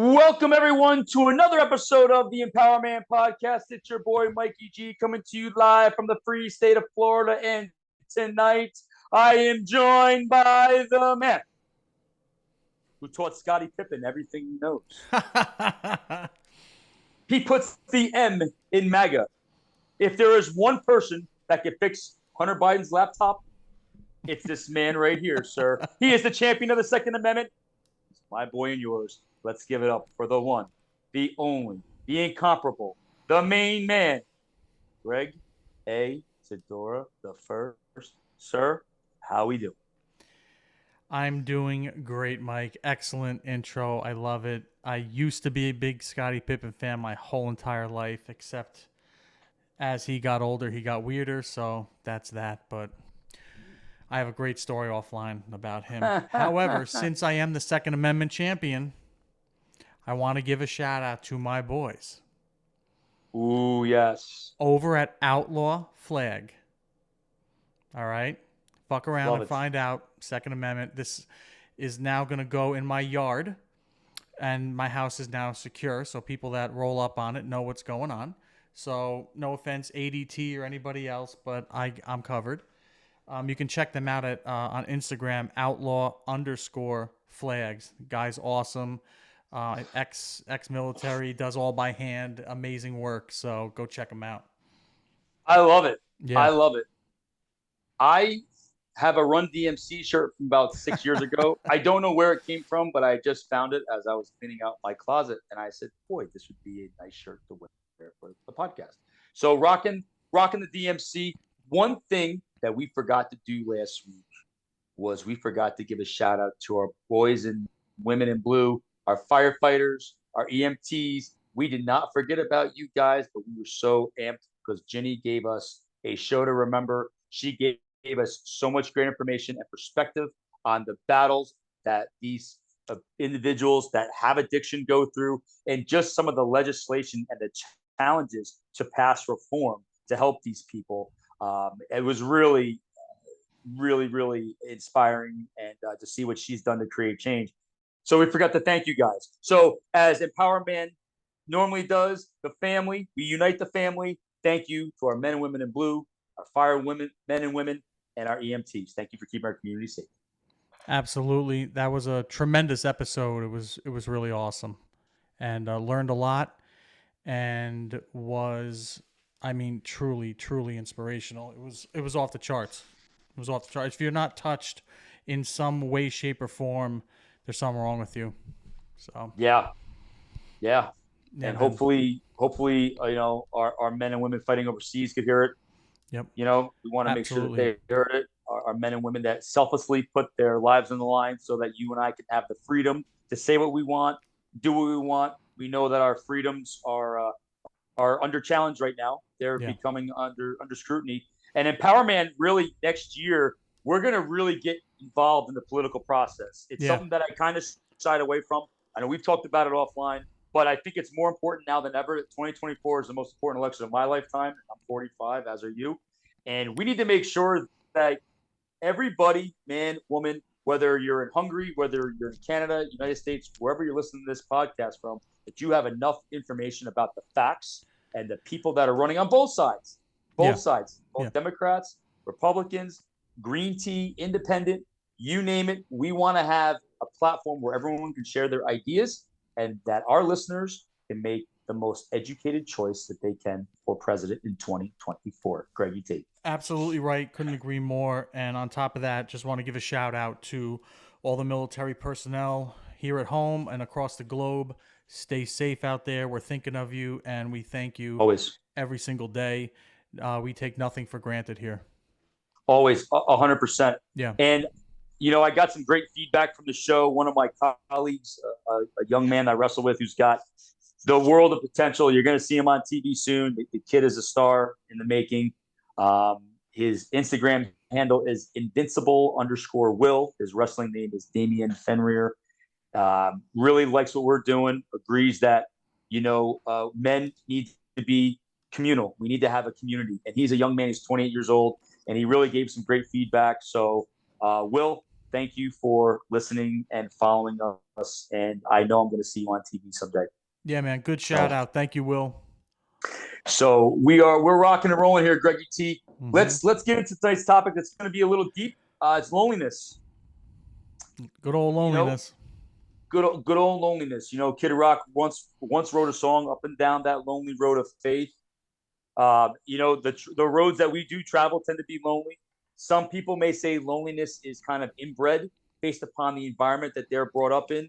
Welcome, everyone, to another episode of the EmpowerMAN podcast. It's your boy, Mikey G, coming to you live from the free state of Florida. And tonight, I am joined by the man who taught Scottie Pippen everything he knows. He puts the M in MAGA. If there is one person that can fix Hunter Biden's laptop, it's this man right here, sir. He is the champion of the Second Amendment. It's my boy and yours. Let's give it up for the one, the only, the incomparable, the main man, Greg A. Sidora the first. Sir, how we do? I'm doing great, Mike. Excellent intro. I love it. I used to be a big Scottie Pippen fan my whole entire life, except as he got older, he got weirder. So that's that. But I have a great story offline about him. However, since I am the Second Amendment champion, I want to give a shout out to my boys Ooh, yes. over at Outlaw Flag. All right? Fuck around Love and it. find out. Second Amendment. This is now going to go in my yard, and my house is now secure, so people that roll up on it know what's going on. So no offense, ADT or anybody else, but I'm covered. You can check them out at on Instagram, outlaw_flags. Guy's awesome. Ex-military, does all by hand, amazing work. So go check him out. I love it. I Yeah. love it. I have a Run DMC shirt from about 6 years ago. I don't know where it came from, but I just found it as I was cleaning out my closet, and I said, "Boy, this would be a nice shirt to wear for the podcast." So rocking the DMC. One thing that we forgot to do last week was we forgot to give a shout out to our boys and women in blue, our firefighters, our EMTs. We did not forget about you guys, but we were so amped because Ginny gave us a show to remember. She gave us so much great information and perspective on the battles that these individuals that have addiction go through, and just some of the legislation and the challenges to pass reform to help these people. It was really inspiring, and to see what she's done to create change. So we forgot to thank you guys. So as EmpowerMAN normally does, the family, we unite the family. Thank you to our men and women in blue, our fire women, men and women, and our EMTs. Thank you for keeping our community safe. Absolutely. That was a tremendous episode. It was really awesome, and learned a lot, and was, I mean, truly inspirational. It was off the charts. It was off the charts. If you're not touched in some way, shape, or form, there's something wrong with you. So Yeah, yeah, yeah, and man. hopefully, our men and women fighting overseas could hear it. Yep. We want to make sure that Absolutely. they heard it. Our men and women that selflessly put their lives on the line so that you and I can have the freedom to say what we want, do what we want. We know that our freedoms are under challenge right now. They're Yeah. becoming under scrutiny. And EmpowerMAN, really, next year we're going to really get involved in the political process. It's Yeah. something that I kind of shied away from. I know we've talked about it offline, but I think it's more important now than ever. 2024 is the most important election of my lifetime. I'm 45, as are you. And we need to make sure that everybody, man, woman, whether you're in Hungary, whether you're in Canada, United States, wherever you're listening to this podcast from, that you have enough information about the facts and the people that are running on Yeah. both Yeah. Democrats, Republicans, Green Tea, Independent, you name it. We want to have a platform where everyone can share their ideas and that our listeners can make the most educated choice that they can for president in 2024. Greggy Tate. Absolutely right. Couldn't agree more. And on top of that, just want to give a shout out to all the military personnel here at home and across the globe. Stay safe out there. We're thinking of you, and we thank you Always. every single day. We take nothing for granted here. Always 100%. Yeah. And I got some great feedback from the show. One of my colleagues, a young man I wrestle with, who's got the world of potential. You're going to see him on TV soon. The kid is a star in the making. His Instagram handle is invincible_will. His wrestling name is Damian Fenrir. Really likes what we're doing. Agrees that men need to be communal. We need to have a community. And he's a young man. He's 28 years old, and he really gave some great feedback. So, Will, thank you for listening and following us. And I know I'm going to see you on TV someday. Yeah, man. Good shout So, out. Thank you, Will. we're rocking and rolling here, Greggy T. Hmm. Let's get into tonight's topic. That's going to be a little deep. It's loneliness. Good old You know, loneliness. good old loneliness. Kid Rock once wrote a song, "Up and Down That Lonely Road of Faith." The roads that we do travel tend to be lonely. Some people may say loneliness is kind of inbred based upon the environment that they're brought up in,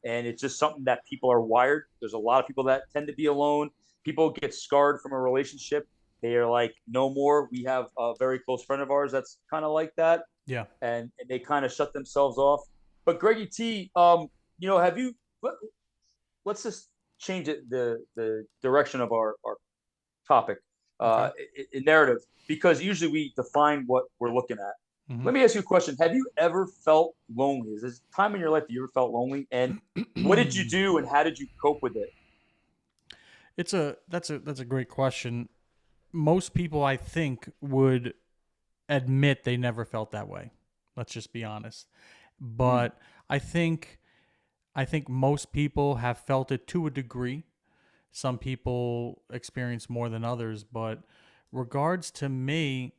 and it's just something that people are wired. There's a lot of people that tend to be alone. People get scarred from a relationship. They are like, no more. We have a very close friend of ours that's kind of like that, Yeah. and they kind of shut themselves off. But Greggy T, have you? Let's just change it the direction of our topic, Okay. narrative, because usually we define what we're looking at. Hmm. Let me ask you a question. Have you ever felt lonely? Is this time in your life that you ever felt lonely? And what did you do and how did you cope with it? That's a great question. Most people, I think, would admit they never felt that way. Let's just be honest. Hmm. But I think I think most people have felt it to a degree. Some people experience more than others, but regards to me,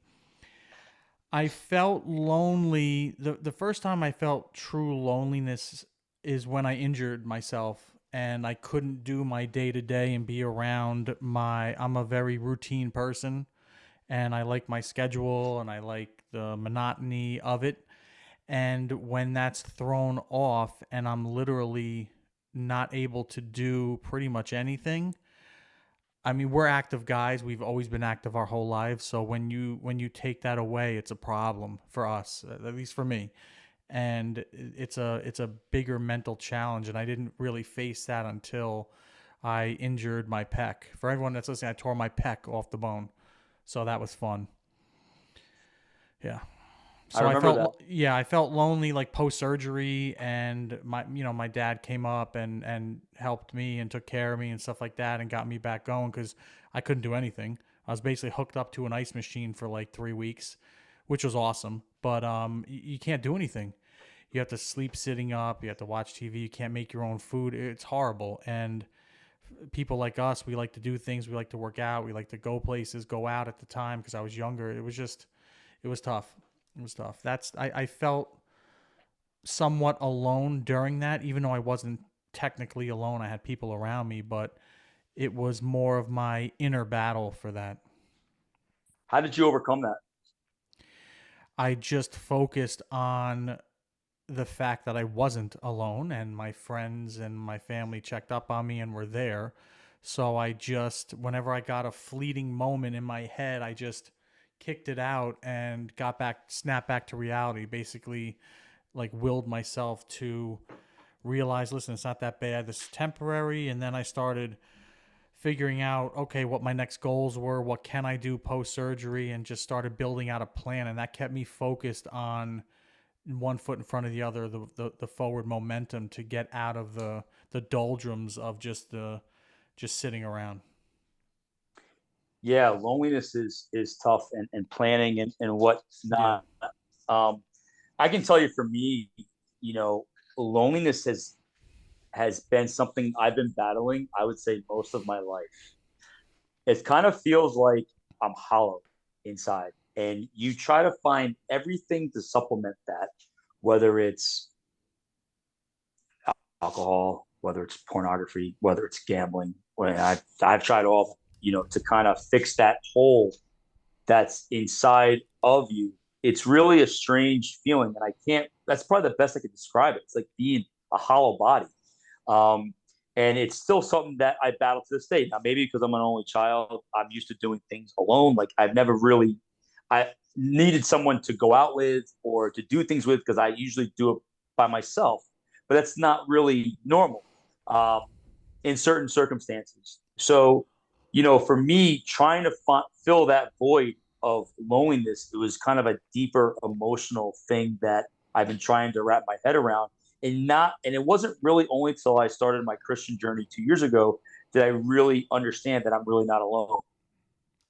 I felt lonely. The first time I felt true loneliness is when I injured myself and I couldn't do my day to day and be around my. I'm a very routine person and I like my schedule and I like the monotony of it. And when that's thrown off and I'm literally not able to do pretty much anything, I mean, we're active guys. We've always been active our whole lives. So when you take that away, it's a problem for us, at least for me. And it's a bigger mental challenge. And I didn't really face that until I injured my pec. For everyone that's listening, I tore my pec off the bone. So that was fun. Yeah. I So I remember that. felt, yeah, I felt lonely like post surgery, and my dad came up and helped me and took care of me and stuff like that and got me back going because I couldn't do anything. I was basically hooked up to an ice machine for like 3 weeks, which was awesome, but you can't do anything. You have to sleep sitting up. You have to watch TV. You can't make your own food. It's horrible. And people like us, we like to do things. We like to work out. We like to go places, go out at the time because I was younger. It was tough. It was tough. I felt somewhat alone during that, even though I wasn't technically alone. I had people around me, but it was more of my inner battle for that. How did you overcome that? I just focused on the fact that I wasn't alone and my friends and my family checked up on me and were there. So I just, whenever I got a fleeting moment in my head, I just kicked it out and got back, snapped back to reality. Basically, like willed myself to realize, listen, it's not that bad. This is temporary. And then I started figuring out, okay, what my next goals were, what can I do post surgery, and just started building out a plan. And that kept me focused on one foot in front of the other, the forward momentum to get out of the doldrums of just sitting around. Yeah, loneliness is tough, and planning and Yeah. whatnot. Um, I can tell you for me, you know, loneliness has been something I've been battling, I would say, most of my life. It kind of feels like I'm hollow inside. And you try to find everything to supplement that, whether it's alcohol, whether it's pornography, whether it's gambling. When I've tried all, to kind of fix that hole that's inside of you. It's really a strange feeling, and I can't. That's probably the best I could describe it. It's like being a hollow body. Um, and it's still something that I battle to this day. Now, maybe because I'm an only child, I'm used to doing things alone. Like I've never really, I needed someone to go out with or to do things with because I usually do it by myself. But that's not really normal um, in certain circumstances. So, for me, trying to fill that void of loneliness, it was kind of a deeper emotional thing that I've been trying to wrap my head around and it wasn't really only until I started my Christian journey 2 years ago did I really understand that I'm really not alone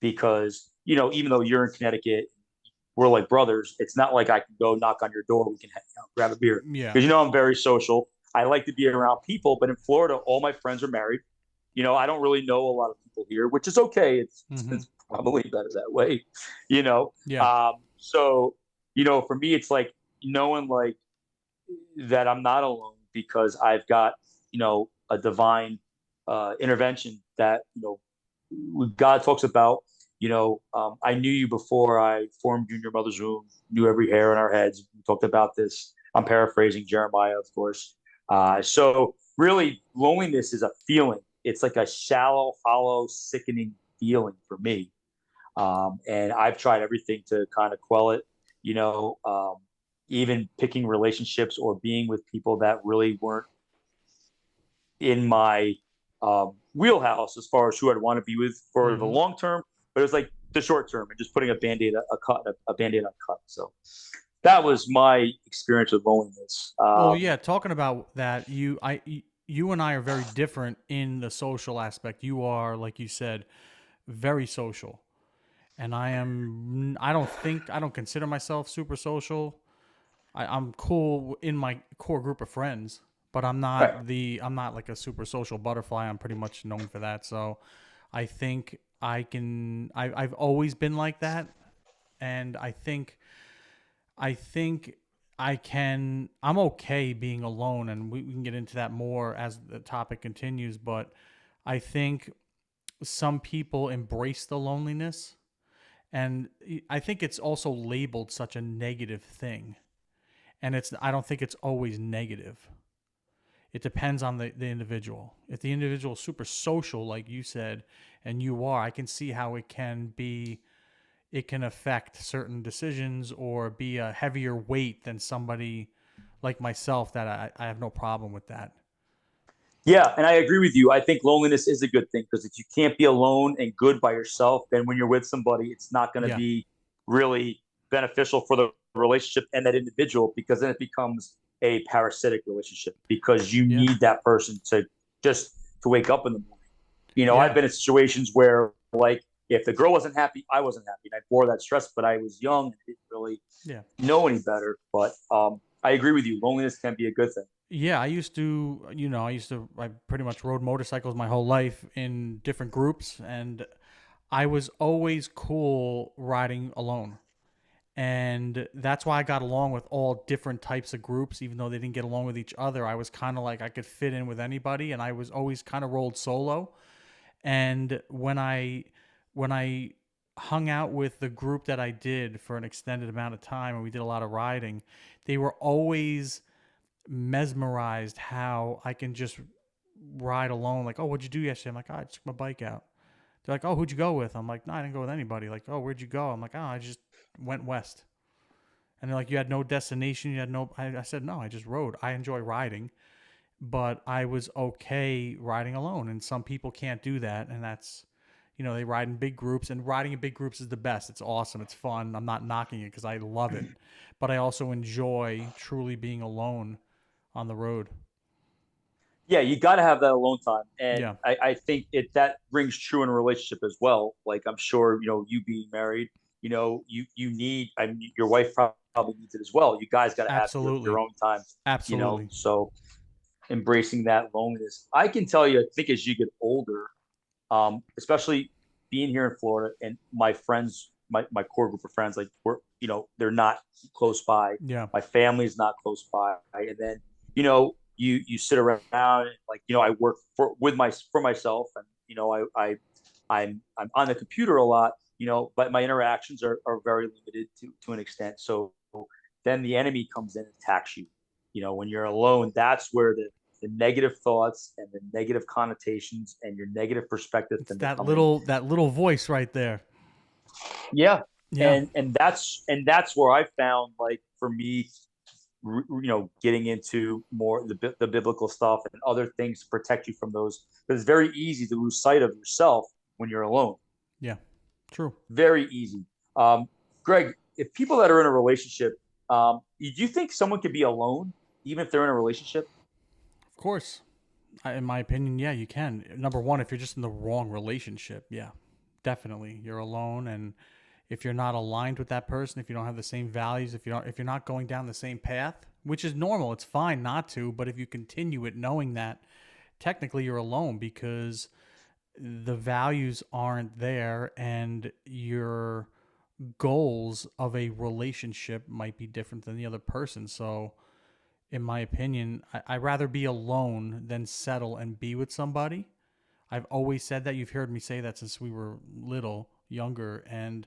because even though you're in Connecticut, we're like brothers. It's not like I can go knock on your door. We can hang out, grab a beer Yeah. because I'm very social. I like to be around people, but in Florida, all my friends are married. I don't really know a lot of people here, which is okay. Mm-hmm. It's probably better that way, you know. Yeah. So for me, it's like knowing like that I'm not alone because I've got a divine intervention that God talks about. I knew you before I formed you in your mother's womb. Knew every hair on our heads. We talked about this. I'm paraphrasing Jeremiah, of course. So really, loneliness is a feeling. It's like a shallow, hollow, sickening feeling for me. And I've tried everything to kind of quell it. You know, um, Even picking relationships or being with people that really weren't in my wheelhouse as far as who I'd want to be with for the Mm-hmm. long term, but it was like the short term and just putting a band-aid, a band-aid on cut. So that was my experience with loneliness. Well, yeah, talking about that, you and I are very different in the social aspect. You are, like you said, very social, and I don't consider myself super social. I'm cool in my core group of friends, but Right. I'm not like a super social butterfly. I'm pretty much known for that. So I think I've always been like that, and I think I'm okay being alone, and we can get into that more as the topic continues. But I think some people embrace the loneliness, and I think it's also labeled such a negative thing. And I don't think it's always negative. It depends on the individual. If the individual is super social, like you said, and you are, I can see how it can affect certain decisions or be a heavier weight than somebody like myself that I have no problem with that. Yeah, and I agree with you. I think loneliness is a good thing because if you can't be alone and good by yourself, then when you're with somebody, it's not going to Yeah, be really beneficial for the relationship and that individual because then it becomes a parasitic relationship because you yeah, need that person to just to wake up in the morning. I've yeah, been in situations where like if the girl wasn't happy, I wasn't happy, and I bore that stress. But I was young and didn't really yeah. know any better. But I agree with you. Loneliness can be a good thing. Yeah, I pretty much rode motorcycles my whole life in different groups, and I was always cool riding alone. And that's why I got along with all different types of groups, even though they didn't get along with each other. I was kind of like I could fit in with anybody, and I was always kind of rolled solo. And when I hung out with the group that I did for an extended amount of time, and we did a lot of riding, they were always mesmerized how I can just ride alone. Like, oh, what'd you do yesterday? I'm like, oh, I took my bike out. They're like, oh, who'd you go with? I'm like, no, I didn't go with anybody. Like, oh, where'd you go? I'm like, oh, I just went west. And they're like, you had no destination. You had no. I said, no, I just rode. I enjoy riding, but I was okay riding alone. And some people can't do that. And that's, they ride in big groups, and riding in big groups is the best. It's awesome. It's fun. I'm not knocking it because I love it. But I also enjoy truly being alone on the road. Yeah, you got to have that alone time, and Yeah, I think that rings true in a relationship as well. Like I'm sure you being married, you need. I mean, your wife probably needs it as well. You guys got to have your absolutely. own time, Absolutely. So embracing that loneliness. I can tell you, I think as you get older, especially being here in Florida, and my friends, my core group of friends, like they're not close by. Yeah, My family's not close by, and then you sit around and like I work for myself, and I'm on the computer a lot, but my interactions are very limited to an extent. So then the enemy comes in and attacks you. When you're alone, that's where the negative thoughts and the negative connotations and your negative perspective it's tend to come in. that little voice right there. Yeah, Yeah, and that's where I found like for me, getting into more the biblical stuff and other things to protect you from those. But it's very easy to lose sight of yourself when you're alone. yeah, true. Very easy. Greg, if people that are in a relationship, do you think someone could be alone even if they're in a relationship? Of course, in my opinion, yeah, you can. Number one, if you're just in the wrong relationship, yeah, definitely, you're alone, and if you're not aligned with that person, if you don't have the same values, if you're not going down the same path, which is normal, it's fine not to, but if you continue it knowing that, technically you're alone because the values aren't there and your goals of a relationship might be different than the other person. So, in my opinion, I'd rather be alone than settle and be with somebody. I've always said that. You've heard me say that since we were little, younger, and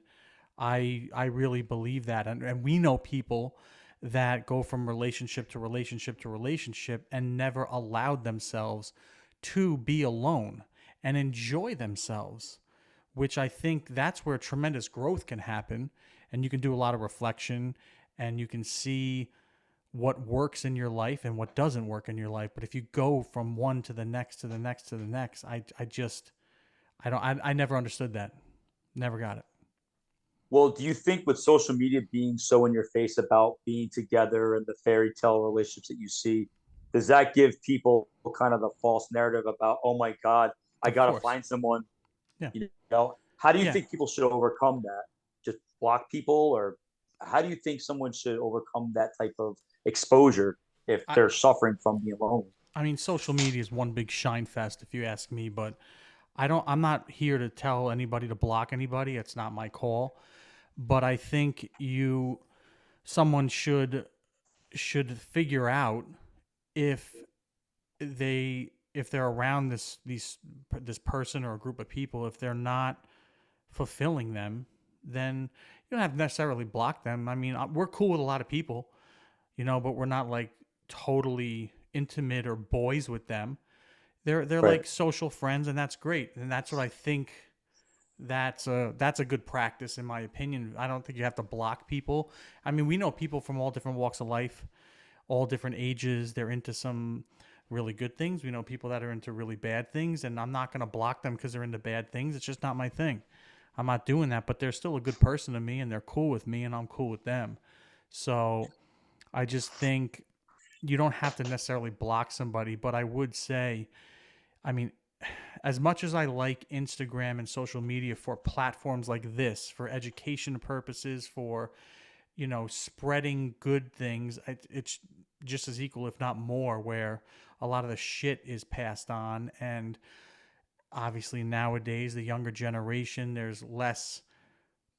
I really believe that. And we know people that go from relationship to relationship to relationship and never allowed themselves to be alone and enjoy themselves, which I think that's where tremendous growth can happen. And you can do a lot of reflection and you can see what works in your life and what doesn't work in your life. But if you go from one to the next to the next to the next, I just, I never understood that. Never got it. Well, do you think with social media being so in your face about being together and the fairy tale relationships that you see, does that give people kind of the false narrative about, oh my God, I Of got to course. find someone, Yeah. how do you Yeah. think people should overcome that? Just block people, or how do you think someone should overcome that type of exposure if I, they're suffering from being alone? I mean, social media is one big shine fest, if you ask me, but I'm not here to tell anybody to block anybody. It's not my call. But I think someone should figure out if if they're around this person or a group of people, if they're not fulfilling them, then you don't have to necessarily block them. I mean, we're cool with a lot of people, but we're not like totally intimate or boys with them. They're Right. like social friends, and that's great. And that's what I think. That's a good practice in my opinion. I don't think you have to block people. I mean, we know people from all different walks of life, all different ages. They're into some really good things. We know people that are into really bad things, and I'm not going to block them because they're into bad things. It's just not my thing. I'm not doing that, but they're still a good person to me, and they're cool with me, and I'm cool with them. So I just think you don't have to necessarily block somebody, but I would say, I mean, as much as I like Instagram and social media for platforms like this, for education purposes, for spreading good things, it's just as equal, if not more, where a lot of the shit is passed on. And obviously nowadays, the younger generation, there's less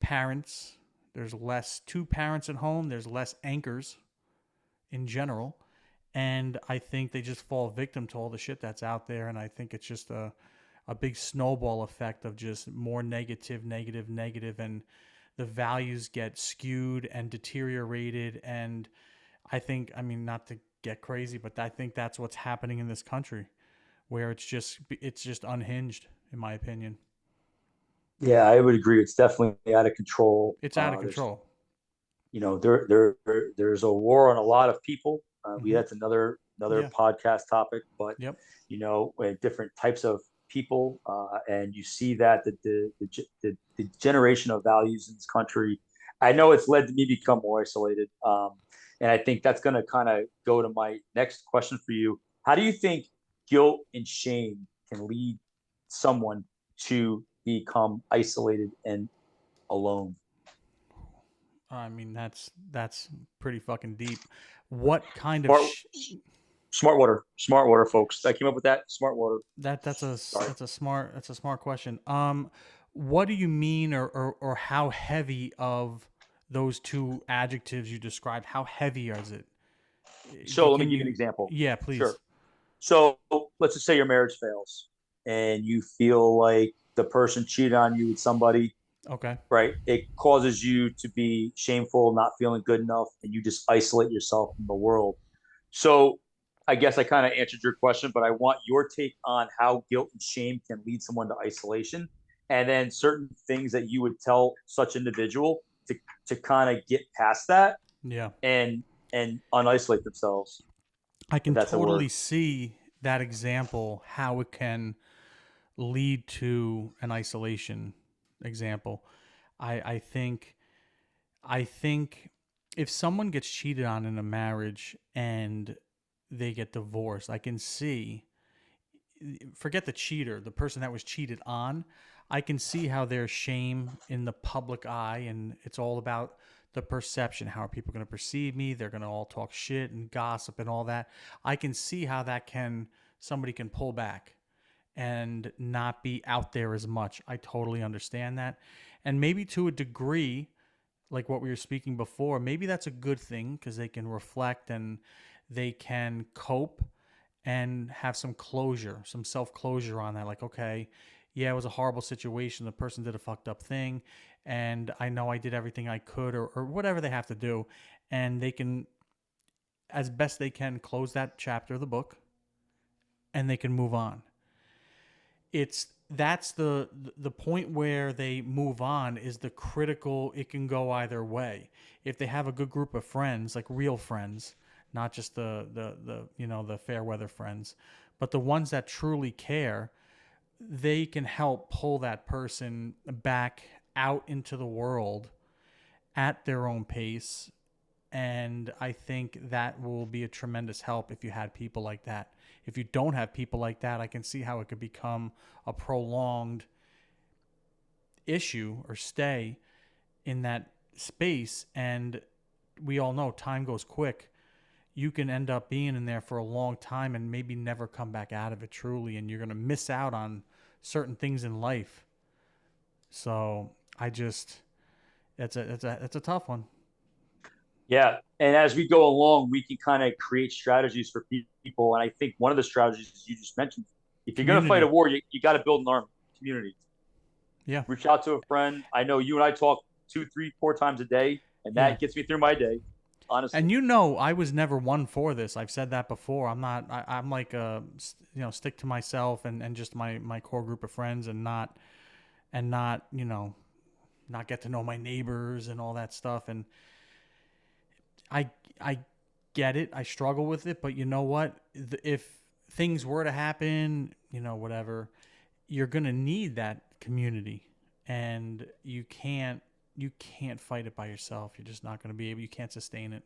parents, there's less two parents at home, there's less anchors in general. And I think they just fall victim to all the shit that's out there. And I think it's just a big snowball effect of just more negative, negative, negative, and the values get skewed and deteriorated. And I mean, not to get crazy, but I think that's what's happening in this country, where it's just unhinged, in my opinion. Yeah, I would agree. It's definitely out of control. It's out of There's control. there's a war on a lot of people. Mm-hmm. That's another Yeah. podcast topic, but Yep. different types of people, and you see that the generation of values in this country. I know it's led to me become more isolated, and I think that's going to kind of go to my next question for you. How do you think guilt and shame can lead someone to become isolated and alone? I mean, that's pretty fucking deep. What kind of Smart smart water, folks. I came up with that. Smart water. Sorry. that's a smart question. What do you mean, or how heavy of those two adjectives you described? How heavy is it? So let me Can give you an you? example. Yeah, Sure. please. So let's just say your marriage fails and you feel like the person cheated on you with somebody, Okay. right? It causes you to be shameful, not feeling good enough, and you just isolate yourself from the world. So I guess I kind of answered your question, but I want your take on how guilt and shame can lead someone to isolation, and then certain things that you would tell such individual to kind of get past that Yeah, and unisolate themselves, I if can that's a word. totally see that example. How it can lead to an isolation example. I think I think if someone gets cheated on in a marriage and they get divorced, I can see forget the cheater, the person that was cheated on. I can see how there's shame in the public eye, and it's all about the perception. How are people going to perceive me? They're going to all talk shit and gossip and all that. I can see how that can somebody can pull back and not be out there as much. I totally understand that. And maybe to a degree, like what we were speaking before, maybe that's a good thing because they can reflect and they can cope and have some closure, some self closure on that. Like, okay, yeah, it was a horrible situation. The person did a fucked up thing. And I know I did everything I could, or whatever they have to do. And they can, as best they can, close that chapter of the book and they can move on. That's the point where they move on is the critical. It can go either way. If they have a good group of friends, like real friends, not just the fair weather friends, but the ones that truly care, they can help pull that person back out into the world at their own pace. And I think that will be a tremendous help if you had people like that. If you don't have people like that, I can see how it could become a prolonged issue or stay in that space. And we all know time goes quick. You can end up being in there for a long time and maybe never come back out of it truly. And you're going to miss out on certain things in life. So it's a tough one. Yeah. And as we go along, we can kind of create strategies for people. And I think one of the strategies you just mentioned, if you're going to fight a war, you got to build an army, community. Yeah. Reach out to a friend. I know you and I talk 2, 3, 4 times a day, and that gets me through my day. Honestly. And I was never one for this. I've said that before. I'm not. I'm like stick to myself and just my core group of friends and not not get to know my neighbors and all that stuff. And I get it. I struggle with it, but you know what? If things were to happen, whatever, you're gonna need that community, and you can't fight it by yourself. You're just not gonna be able. You can't sustain it,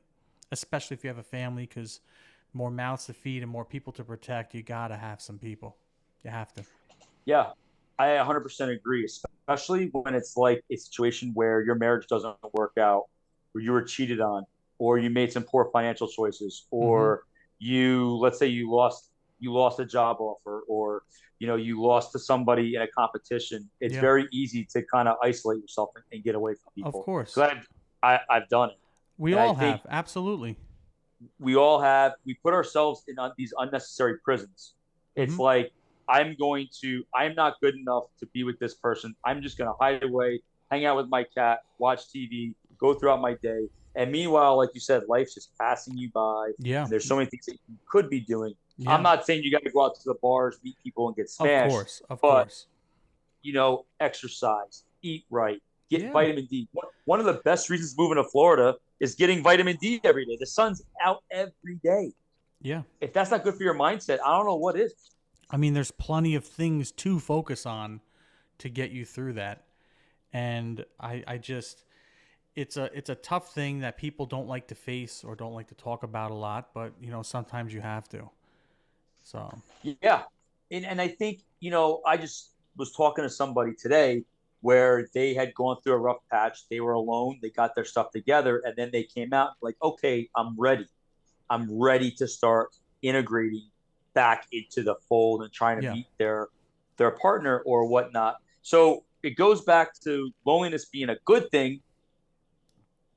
especially if you have a family, because more mouths to feed and more people to protect. You gotta have some people. You have to. Yeah, I 100% agree, especially when it's like a situation where your marriage doesn't work out, or you were cheated on, or you made some poor financial choices, Mm-hmm. or let's say you lost a job offer, or you lost to somebody in a competition. It's Yeah. very easy to kind of isolate yourself and get away from Of people. course. Because I've done it, We and I all think have. Absolutely. we put ourselves in these unnecessary prisons. It's Mm-hmm. like I'm not good enough to be with this person. I'm just gonna hide away, hang out with my cat, watch TV, go throughout my day. And meanwhile, like you said, life's just passing you by, Yeah. and there's so many things that you could be doing. I'm Yeah. not saying you got to go out to the bars, meet people, and get Of smashed, course. Of but course. exercise, eat right, get Yeah. vitamin D. One of the best reasons moving to Florida is getting vitamin D every day. The sun's out every day. Yeah. If that's not good for your mindset, I don't know what is. I mean, there's plenty of things to focus on to get you through that. And I just, it's a tough thing that people don't like to face or don't like to talk about a lot, but sometimes you have to. So, Yeah. And I think, I just was talking to somebody today where they had gone through a rough patch. They were alone. They got their stuff together. And then they came out like, okay, I'm ready. I'm ready to start integrating back into the fold and trying to yeah. meet their partner or whatnot. So it goes back to loneliness being a good thing,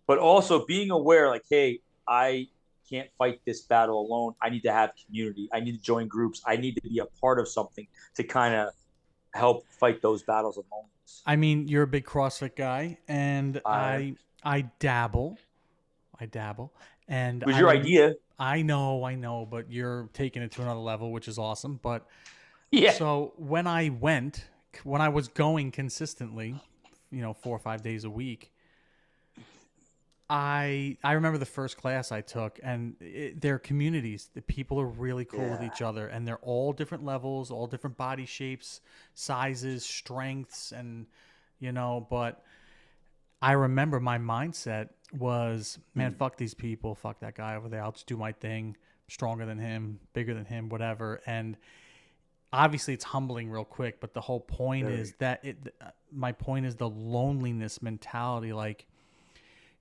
but also being aware, like, hey, I can't fight this battle alone. I need to have community. I need to join groups. I need to be a part of something to kind of help fight those battles of loneliness. I mean, you're a big CrossFit guy, and Uh, it I dabble. I dabble. And was your idea. I know, but you're taking it to another level, which is awesome. But Yeah. so when I was going consistently, 4 or 5 days a week, I remember the first class I took, and their communities. The people are really cool with Yeah. each other, and they're all different levels, all different body shapes, sizes, strengths, and But I remember my mindset was, man, fuck these people, fuck that guy over there. I'll just do my thing. I'm stronger than him, bigger than him, whatever. And obviously it's humbling real quick, but the whole point is Very. that my point is the loneliness mentality. Like,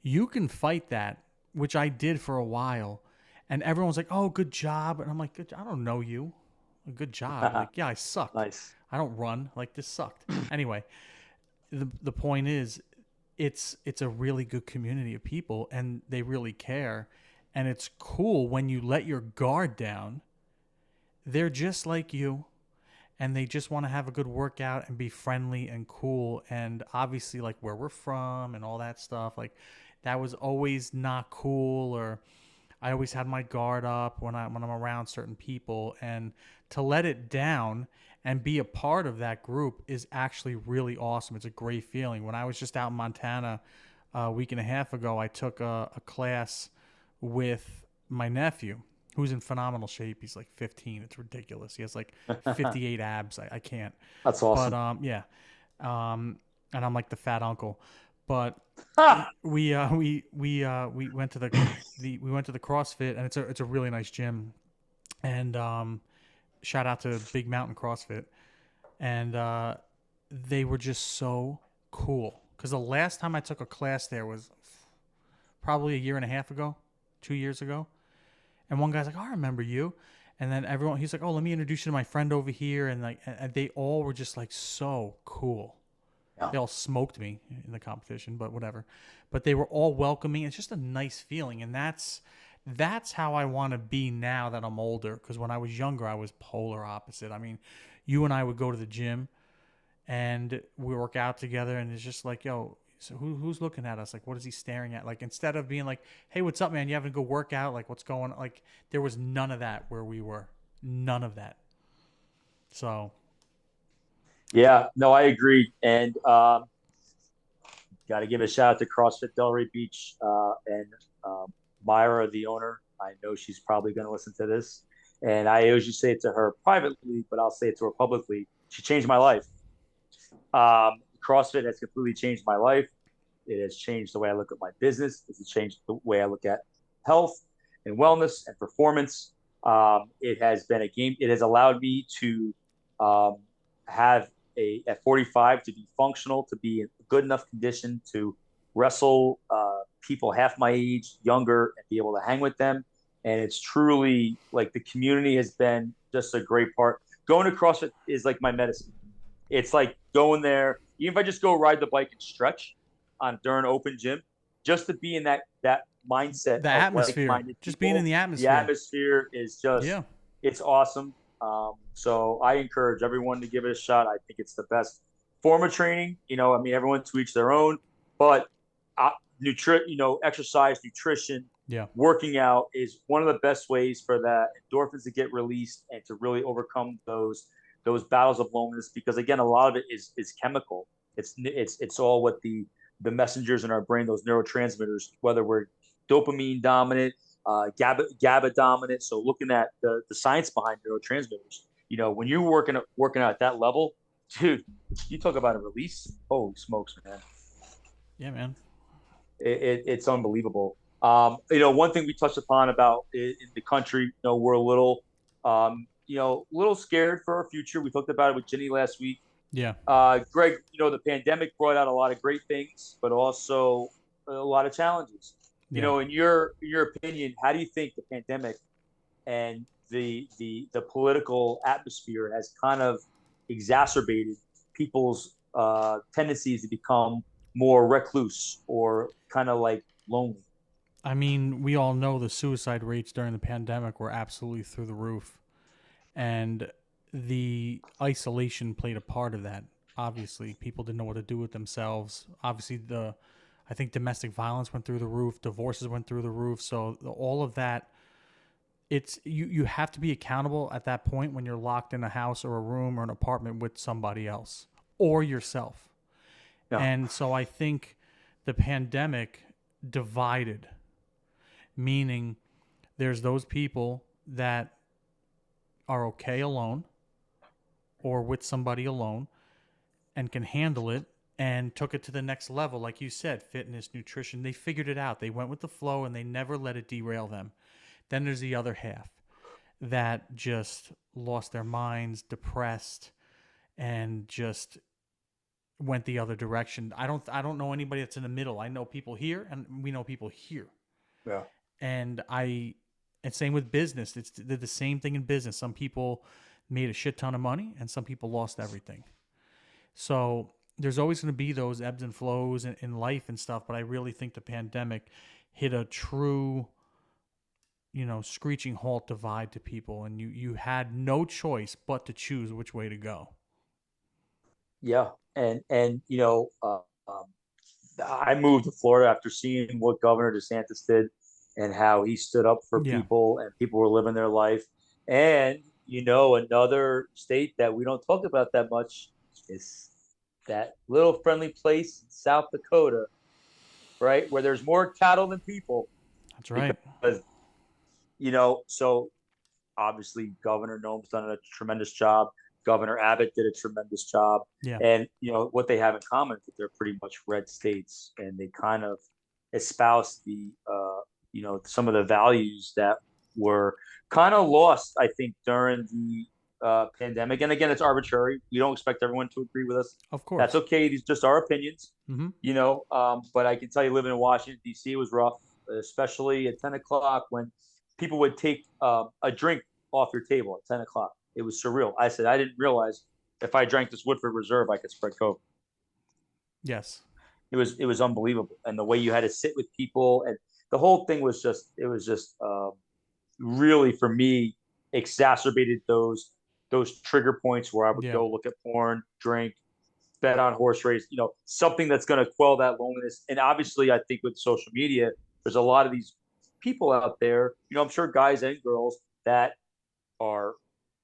you can fight that, which I did for a while, and everyone's like, "Oh, good job," and I'm like, I don't know you. Good job. Like, yeah, I sucked. Nice. I don't run. Like, this sucked. Anyway, the point is, it's a really good community of people, and they really care, and it's cool when you let your guard down. They're just like you, and they just want to have a good workout and be friendly and cool. And obviously, like, where we're from and all that stuff, like, that was always not cool, or I always had my guard up when I'm around certain people. And to let it down and be a part of that group is actually really awesome. It's a great feeling. When I was just out in Montana a week and a half ago, I took a class with my nephew, who's in phenomenal shape. He's like 15. It's ridiculous. He has like 58 abs. I can't. That's But awesome. yeah, um, and I'm like the fat uncle. But Ha! we went to we went to the CrossFit, and it's a really nice gym. And shout out to Big Mountain CrossFit. And they were just so cool. Because the last time I took a class there was probably a year and a half ago, 2 years ago. And one guy's like, "Oh, I remember you." And then everyone, he's like, "Oh, let me introduce you to my friend over here." And like, and they all were just like so cool. Yeah. They all smoked me in the competition, but whatever. But they were all welcoming. It's just a nice feeling, and that's how I want to be now that I'm older. Because when I was younger, I was polar opposite. I mean, you and I would go to the gym and we work out together, and it's just like, yo, so who's looking at us? Like, what is he staring at? Like, instead of being like, "Hey, what's up, man? You having to go work out? Like, what's going on?" Like, there was none of that where we were. None of that. So, Yeah, no, I agree. And got to give a shout out to CrossFit Delray Beach and Myra, the owner. I know she's probably going to listen to this. And I usually say it to her privately, but I'll say it to her publicly. She changed my life. CrossFit has completely changed my life. It has changed the way I look at my business. It has changed the way I look at health and wellness and performance. It has been a game. It has allowed me to um, have at 45 to be functional, to be in good enough condition to wrestle people half my age, younger, and be able to hang with them. And it's truly like the community has been just a great part. Going to CrossFit is like my medicine. It's like going there, even if I just go ride the bike and stretch on during open gym, just to be in that mindset the of atmosphere, like-minded just being in people. the The atmosphere. atmosphere is just Yeah. it's awesome. So I encourage everyone to give it a shot. I think it's the best form of training. I mean, everyone to each their own, but exercise, nutrition, Yeah. working out is one of the best ways for that endorphins to get released and to really overcome those battles of loneliness. Because again, a lot of it is chemical. It's all what the messengers in our brain, those neurotransmitters, whether we're dopamine dominant, GABA dominant. So looking at the science behind neurotransmitters, when you're working out at that level, dude, you talk about a release. Holy smokes, man! Yeah, man. It's unbelievable. One thing we touched upon about in the country, we're a little scared for our future. We talked about it with Jenny last week. Yeah. Greg, the pandemic brought out a lot of great things, but also a lot of challenges. Yeah. In your opinion, how do you think the pandemic and the political atmosphere has kind of exacerbated people's tendencies to become more recluse or kind of like lonely? I mean, we all know the suicide rates during the pandemic were absolutely through the roof, and the isolation played a part of that. Obviously, people didn't know what to do with themselves. Obviously, I think domestic violence went through the roof, divorces went through the roof. So all of that, it's you have to be accountable at that point when you're locked in a house or a room or an apartment with somebody else or yourself. Yeah. And so I think the pandemic divided, meaning there's those people that are okay alone or with somebody alone and can handle it and took it to the next level. Like you said, fitness, nutrition, they figured it out. They went with the flow and they never let it derail them. Then there's the other half that just lost their minds, depressed, and just went the other direction. I don't know anybody that's in the middle. I know people here and we know people here. Yeah. And same with business. It's they're the same thing in business. Some people made a shit ton of money and some people lost everything. So there's always going to be those ebbs and flows in life and stuff, but I really think the pandemic hit a true, screeching halt divide to people, and you had no choice but to choose which way to go. Yeah. And I moved to Florida after seeing what Governor DeSantis did and how he stood up for Yeah, people and people were living their life. And another state that we don't talk about that much is that little friendly place in South Dakota, right, where there's more cattle than people. that's right. Because so obviously Governor Noem's done a tremendous job. Governor Abbott did a tremendous job. Yeah, And what they have in common is that they're pretty much red states, and they kind of espouse the some of the values that were kind of lost, I think, during the pandemic. And again, it's arbitrary. We don't expect everyone to agree with us. of That's course. okay. These are just our opinions. Mm-hmm. But I can tell you, living in Washington D.C. was rough, especially at 10 o'clock when people would take a drink off your table at 10 o'clock. It was surreal. I said I didn't realize if I drank this Woodford Reserve, I could spread COVID. Yes. It was unbelievable, and the way you had to sit with people, and the whole thing was just really, for me, exacerbated those trigger points where I would Yeah. go look at porn, drink, bet on horse race, something that's going to quell that loneliness. And obviously, I think with social media, there's a lot of these people out there, I'm sure guys and girls that are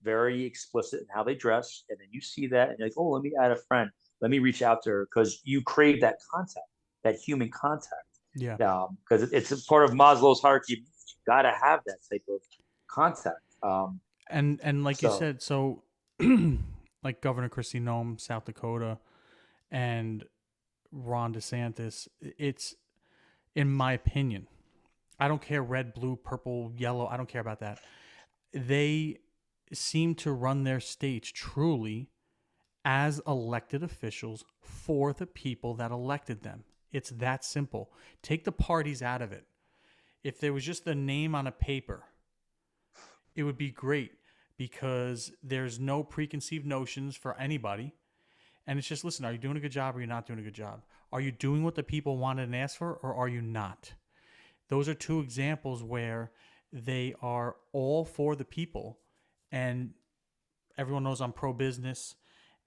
very explicit in how they dress. And then you see that and you're like, oh, let me add a friend. Let me reach out to her, because you crave that contact, that human contact. Yeah. Because it's a part of Maslow's hierarchy. You got to have that type of contact. And like you So, said, so like Governor Christie Noem, South Dakota, and Ron DeSantis, it's, in my opinion, I don't care red, blue, purple, yellow. I don't care about that. They seem to run their states truly as elected officials for the people that elected them. It's that simple. Take the parties out of it. If there was just a name on a paper, it would be great because there's no preconceived notions for anybody. And it's just, listen, are you doing a good job or you're not doing a good job? Are you doing what the people wanted and asked for, or are you not? Those are two examples where they are all for the people, and everyone knows I'm pro business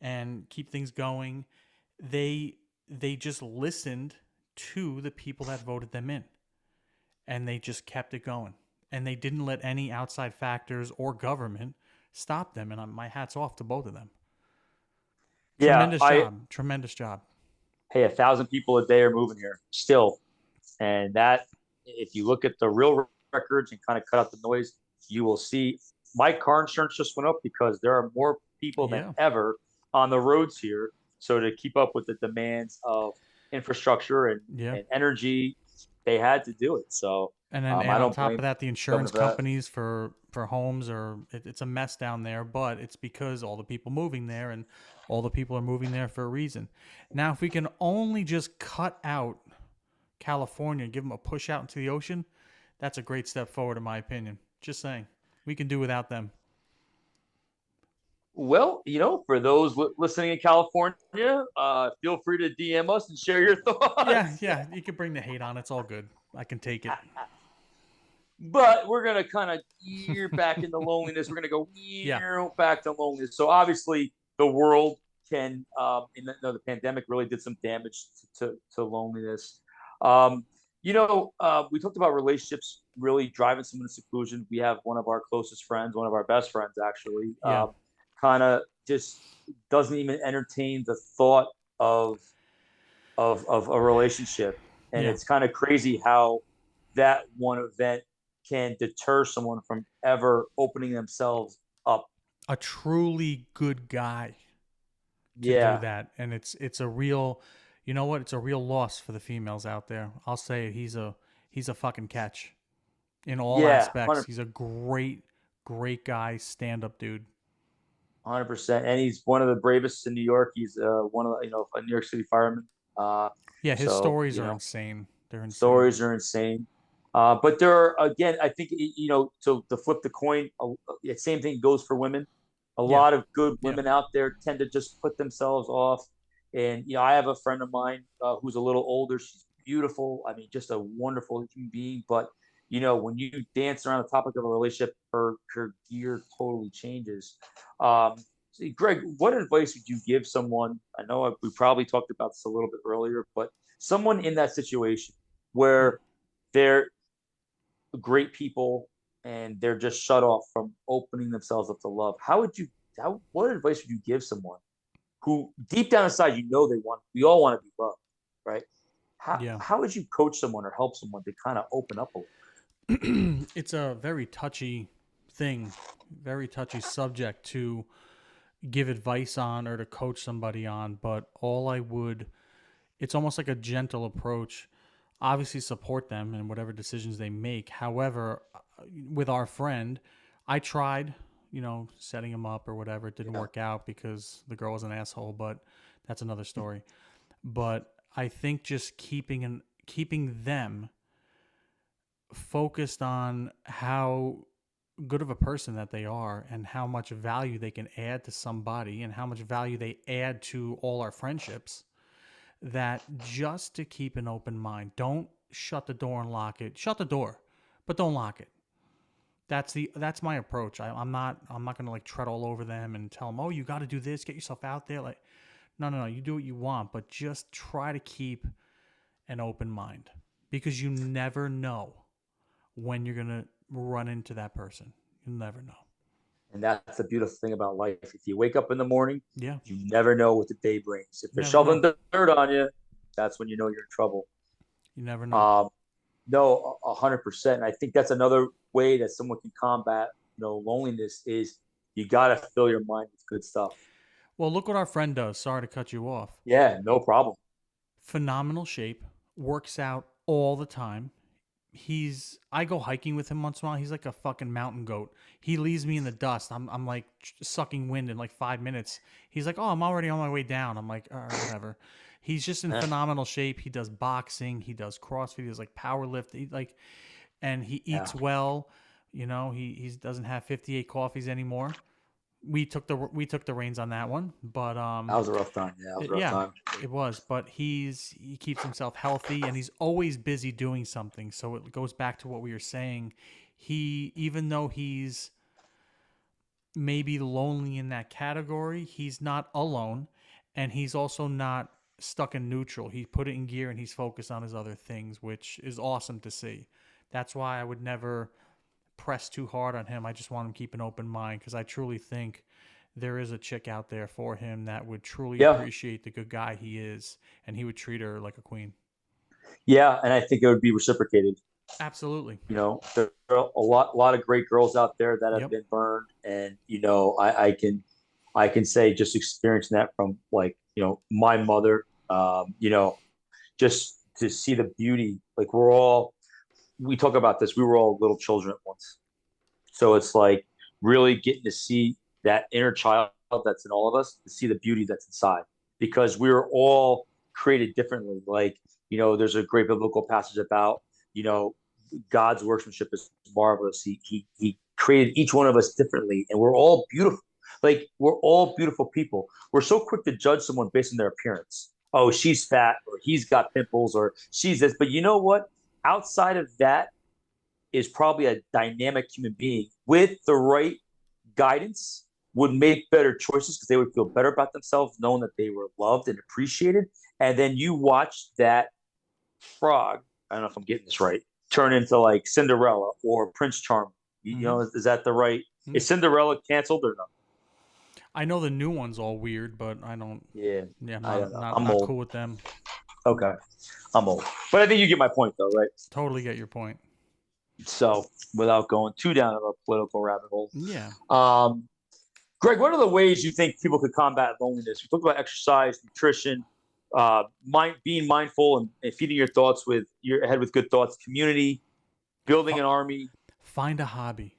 and keep things going. They just listened to the people that voted them in, and they just kept it going. And they didn't let any outside factors or government stop them. And my hat's off to both of them. yeah, Tremendous job. Tremendous job. hey, 1,000 people a day are moving here still. And that, if you look at the real records and kind of cut out the noise, you will see my car insurance just went up because there are more people than Yeah. ever on the roads here. So to keep up with the demands of infrastructure and, Yeah. and energy, they had to do it. So And then I on don't top of blame that, the the governor insurance for that. companies for homes it's a mess down there, but it's because all the people moving there, and all the people are moving there for a reason. Now, if we can only just cut out California and give them a push out into the ocean, that's a great step forward, in my opinion. Just saying, we can do without them. Well, for those listening in California, feel free to DM us and share your Yeah, thoughts. yeah, you can bring the hate on. It's all good. I can take it. But we're gonna kind of gear back into loneliness. We're gonna go Yeah, back to loneliness. So obviously, the world can, the pandemic really did some damage to loneliness. We talked about relationships really driving someone to seclusion. We have one of our closest friends, one of our best friends, actually, yeah, kind of just doesn't even entertain the thought of of a relationship. And yeah. it's kind of crazy how that one event can deter someone from ever opening themselves up. A truly good guy to do Yeah, that, and it's a real, you know what? It's a real loss for the females out there. I'll say it. He's a fucking catch in all yeah, aspects. 100. He's a great Great guy, stand up dude. 100%. And he's one of the bravest in New York. He's one of a New York City fireman. Yeah, his So stories are insane. They're insane. stories are insane. But there are, again, I think, so to flip the coin, same thing goes for women. A Yeah, lot of good yeah, women out there tend to just put themselves off. And, I have a friend of mine who's a little older. She's beautiful. I mean, just a wonderful human being. But, when you dance around the topic of a relationship, her gear totally changes. Um, Greg, what advice would you give someone? I know we probably talked about this a little bit earlier, but someone in that situation mm. where they're great people and they're just shut off from opening themselves up to love. What advice would you give someone who deep down inside, we all want to be loved, right? Yeah. How would you coach someone or help someone to kind of open up a little? It's a very touchy thing, very touchy subject to give advice on or to coach somebody on. But it's almost like a gentle approach. Obviously, support them in whatever decisions they make. However, with our friend, I tried, setting him up or whatever. It didn't Yeah, work out because the girl was an asshole, but that's another story. But I think just keeping them focused on how good of a person that they are and how much value they can add to somebody and how much value they add to all our friendships, that just to keep an open mind. Don't shut the door and lock it. Shut the door, but don't lock it. That's my approach. I'm not gonna like tread all over them and tell them, oh, you got to do this, get yourself out there. Like, no, no, no. You do what you want, but just try to keep an open mind because you never know when you're gonna run into that person. You'll never know. and that's the beautiful thing about life. If you wake up in the morning, Yeah, you never know what the day brings. If you they're never know. shoveling dirt on you, that's when you know you're in trouble. You never know. Um, No, 100%. And I think that's another way that someone can combat, loneliness is you got to fill your mind with good stuff. Well, look what our friend does. Sorry to cut you off. Yeah, no problem. Phenomenal shape, works out all the time. I go hiking with him once in a while. He's like a fucking mountain goat. He leaves me in the dust. I'm like sucking wind in like 5 minutes. He's like, oh, I'm already on my way down. I'm like, all right, whatever. He's just in phenomenal shape. He does boxing. He does CrossFit. He does like power lift. And he Yeah, eats well. He doesn't have 58 coffees anymore. We took the reins on that one, but that was a rough time. Yeah, that was a rough yeah, time. it was. But he keeps himself healthy and he's always busy doing something. So it goes back to what we were saying. Even though he's maybe lonely in that category, he's not alone, and he's also not stuck in neutral. He put it in gear and he's focused on his other things, which is awesome to see. That's why I would never press too hard on him. I just want him to keep an open mind because I truly think there is a chick out there for him that would truly Yeah, appreciate the good guy he is, and he would treat her like a queen. yeah, and I think it would be reciprocated. Absolutely. There are a lot of great girls out there that have Yep. been burned, and I can say just experiencing that from like my mother. Just to see the beauty. Like we talk about this. We were all little children at once. So it's like really getting to see that inner child that's in all of us, to see the beauty that's inside, because we were all created differently. Like, there's a great biblical passage about, you know, God's workmanship is marvelous. He created each one of us differently, and we're all beautiful. Like, we're all beautiful people. We're so quick to judge someone based on their appearance. Oh, she's fat, or he's got pimples, or she's this. But you know what? Outside of that, is probably a dynamic human being with the right guidance would make better choices because they would feel better about themselves knowing that they were loved and appreciated. And then you watch that frog, I don't know if I'm getting this right, turn into like Cinderella or Prince Charming. Mm-hmm. Is that the right? Is Cinderella canceled or not? I know the new one's all weird, but I don't. Yeah, Yeah, I'm I don't not know. not I'm not old. cool with them. Okay, I'm old. But I think you get my point though, right? Totally get your point. So without going too down a political rabbit hole, Yeah. um, Greg, what are the ways you think people could combat loneliness? We talked about exercise, nutrition, being mindful and feeding your thoughts with your head with good thoughts, community, building F- an army. Find a hobby.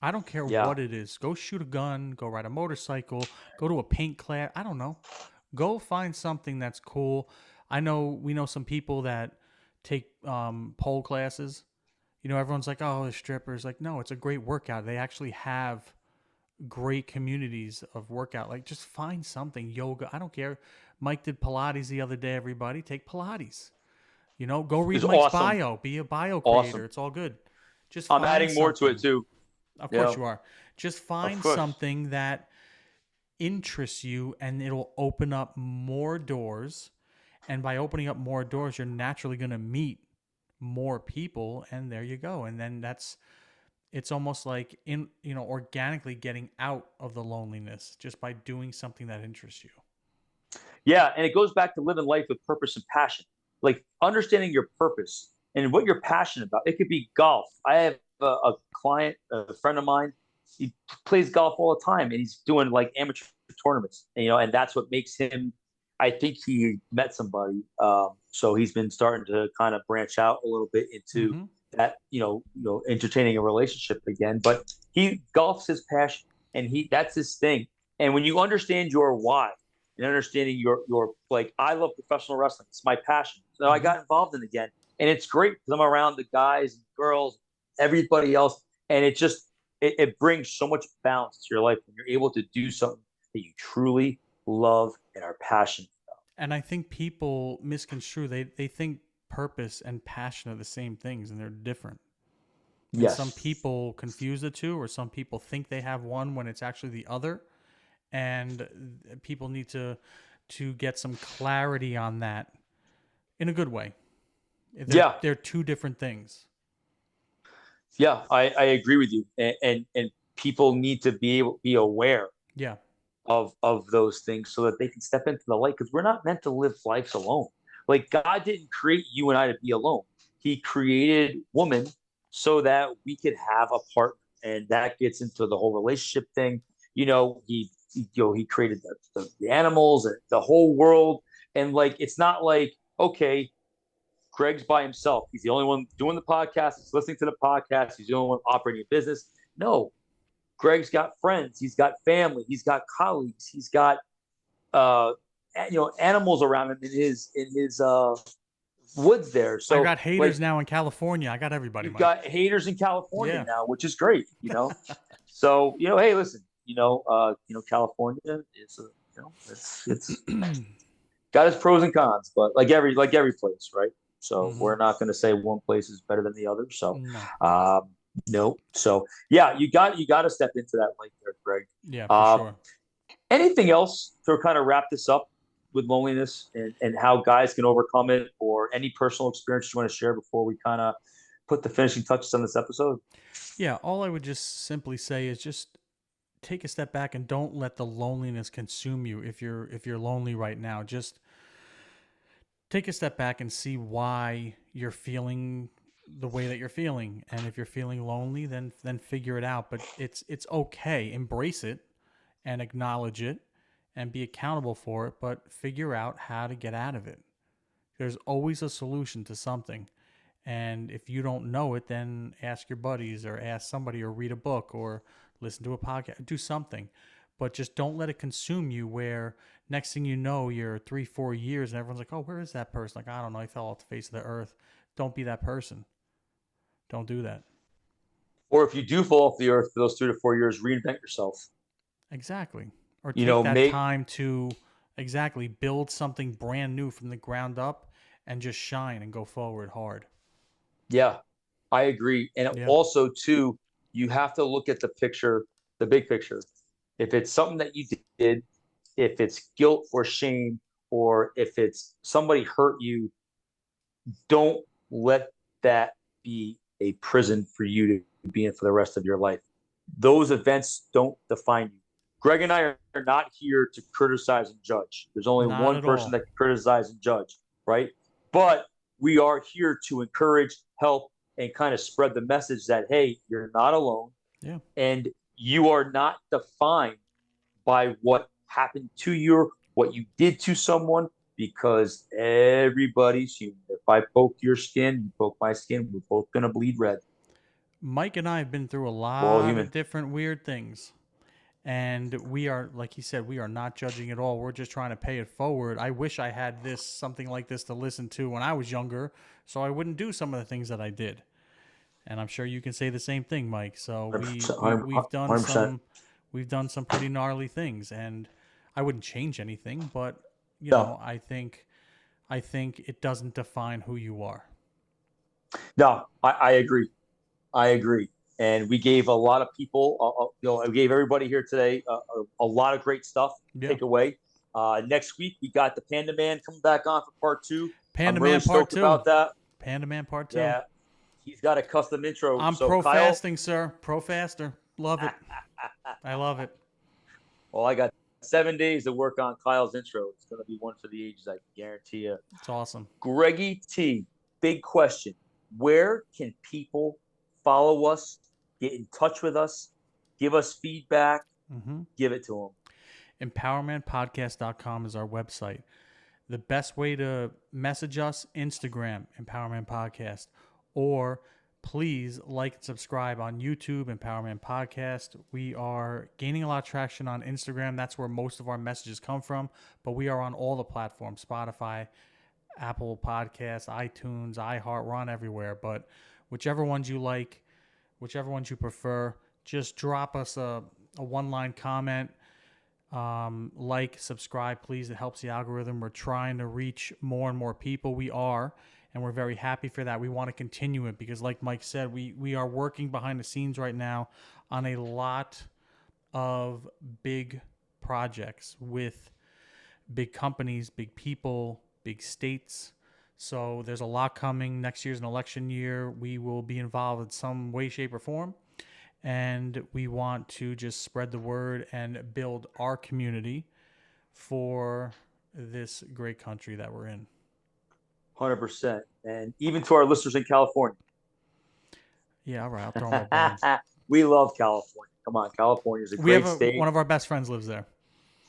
I don't care Yeah. what it is. Go shoot a gun, go ride a motorcycle, go to a paint class. I don't know. Go find something that's cool. I know we know some people that take pole classes. You know, everyone's like, "Oh, the strippers." Like, no, it's a great workout. They actually have great communities of workout. Like, just find something. Yoga. I don't care. Mike did Pilates the other day. Everybody take Pilates. You know, go read It's Mike's awesome. bio. Be a bio creator. Awesome. It's all good. Just I'm find adding more to it something. too. Of course Yeah. you are. Just Of find course. something that interests you and it'll open up more doors. And by opening up more doors, you're naturally going to meet more people and there you go. And then it's almost like organically getting out of the loneliness just by doing something that interests you. Yeah, and it goes back to living life with purpose and passion. Like understanding your purpose and what you're passionate about. It could be golf. I have a client, a friend of mine. He plays golf all the time, and he's doing like amateur tournaments. And, and that's what makes him. I think he met somebody, so he's been starting to kind of branch out a little bit into Mm-hmm. that. Entertaining a relationship again. But he golf's his passion, and he that's his thing. And when you understand your why, and understanding your like I love professional wrestling. It's my passion. So I Mm-hmm. got involved in it again. And it's great because I'm around the guys and girls, everybody else. And it brings so much balance to your life when you're able to do something that you truly love and are passionate about. And I think people misconstrue. They think purpose and passion are the same things, and they're different. And some Yes. people confuse the two, or some people think they have one when it's actually the other. And people need to get some clarity on that in a good way. Yeah. They're two different things. Yeah. I agree with you. And people need to be aware Yeah. of those things so that they can step into the light because we're not meant to live lives alone. Like God didn't create you and I to be alone. He created woman so that we could have a partner, and that gets into the whole relationship thing. He created the animals and the whole world, and like it's not like okay, Greg's by himself. He's the only one doing the podcast. He's listening to the podcast. He's the only one operating a business. No, Greg's got friends. He's got family. He's got colleagues. He's got uh, animals around him in his woods there. I So got haters like now in California. I got everybody, you've Mike. got haters in California Yeah. now, which is great. So hey, listen, California is it's got its pros and cons, but like every place, right? So Mm-hmm. we're not going to say one place is better than the other. So No. no. So yeah, you got to step into that light there, Greg. Yeah, for Um, sure. Anything else to kind of wrap this up with loneliness and how guys can overcome it, or any personal experience you want to share before we kind of put the finishing touches on this episode? Yeah, all I would just simply say is just take a step back and don't let the loneliness consume you if you're lonely right now. Just take a step back and see why you're feeling the way that you're feeling. And if you're feeling lonely, then figure it out. But it's okay. Embrace it and acknowledge it and be accountable for it, but figure out how to get out of it. There's always a solution to something. And if you don't know it, then ask your buddies or ask somebody or read a book or listen to a podcast, do something. But just don't let it consume you where next thing you know, you're 3, 4 years and everyone's like, oh, where is that person? Like, I don't know. He fell off the face of the earth. Don't be that person. Don't do that. Or if you do fall off the earth for those 3 to 4 years, reinvent yourself. Exactly. Or You take know, that make time to exactly build something brand new from the ground up and just shine and go forward hard. Yeah, I agree. And Yeah. also, too, you have to look at the picture, the big picture. If it's something that you did, if it's guilt or shame, or if it's somebody hurt you, don't let that be a prison for you to be in for the rest of your life. Those events don't define you. Greg and I are not here to criticize and judge. There's only Not one at person all. that can criticize and judge, right? But we are here to encourage, help, and kind of spread the message that, hey, you're not alone Yeah. and you are not defined by what happened to you, what you did to someone, because everybody's human. If I poke your skin, you poke my skin, we're both going to bleed red. Mike and I have been through a We're all lot of human. different weird things. And we are, like he said, we are not judging at all. We're just trying to pay it forward. I wish I had something like this to listen to when I was younger, so I wouldn't do some of the things that I did. And I'm sure you can say the same thing, Mike. So 100%. we've done some pretty gnarly things, and I wouldn't change anything, but No, I think it doesn't define who you are. no, I agree. I agree. And we gave a lot of people, I gave everybody here today a lot of great stuff to Yeah. take away. Next week, we got the Panda Man coming back on for part two. I'm Panda really Man Part stoked 2. about that. Panda Man Part 2. Yeah, he's got a custom intro. I'm So, pro Kyle, fasting, sir. Pro faster. Love it. I love it. well, I got 7 days to work on Kyle's intro. It's going to be one for the ages, I guarantee you. It's awesome. Greggy T, big question. Where can people follow us, get in touch with us, give us feedback, give it to them? EmpowerManPodcast.com is our website. The best way to message us, Instagram, Empowerman Podcast, or please like and subscribe on YouTube, Empowerman Podcast. We are gaining a lot of traction on Instagram. That's where most of our messages come from, but we are on all the platforms, Spotify, Apple Podcasts, iTunes, iHeart. We're on everywhere, but whichever ones you like, whichever ones you prefer, just drop us a one-line comment. Like, subscribe, please. It helps the algorithm. We're trying to reach more and more people. We are, and we're very happy for that. We want to continue it because, like Mike said, we are working behind the scenes right now on a lot of big projects with big companies, big people, big states. So there's a lot coming. Next year's an election year. We will be involved in some way, shape, or form. And we want to just spread the word and build our community for this great country that we're in. 100%. And even to our listeners in California. Yeah, all right. I'll throw them a bone. We love California. Come on, California is a great state. One of our best friends lives there.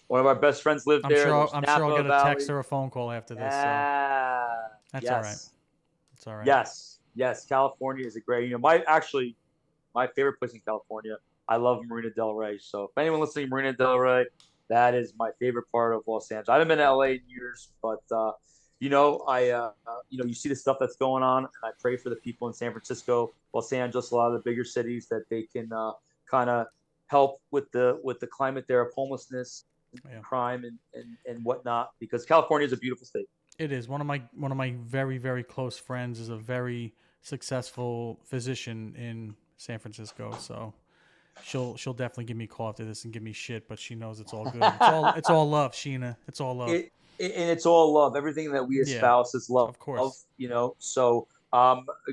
One of our best friends live there. I'm sure I'll get a text or a phone call after this. So that's yes. all right. It's all right. Yes. California is a great. My favorite place in California. I love Marina Del Rey. So if anyone listening to Marina Del Rey, that is my favorite part of Los Angeles. I haven't been to LA in years, but you see the stuff that's going on, and I pray for the people in San Francisco, Los Angeles, a lot of the bigger cities that they can kind of help with the climate there of homelessness, crime, and whatnot. Because California is a beautiful state. It is. One of my very, very close friends is a very successful physician in San Francisco. So she'll definitely give me a call after this and give me shit, but she knows it's all good. It's all love, Sheena. It's all love. And it's all love. Everything that we espouse is love. Of course. So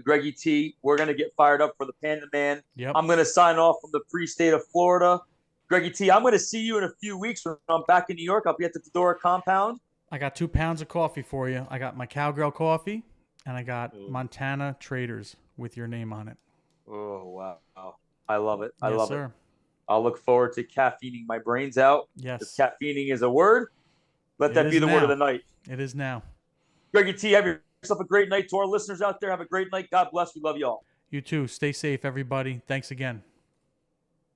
Greggy T, we're gonna get fired up for the Panda Man. Yep. I'm gonna sign off from the free state of Florida. Greggy T, I'm gonna see you in a few weeks when I'm back in New York. I'll be at the Fedora compound. I got 2 pounds of coffee for you. I got my Cowgirl coffee, and I got Montana Traders with your name on it. Oh, wow. I love it. I yes, love sir. it. I'll look forward to caffeining my brains out. Yes. If caffeining is a word, let that be the word of the night. It is now. Greggy T, have yourself a great night. To our listeners out there, have a great night. God bless. We love you all. You too. Stay safe, everybody. Thanks again.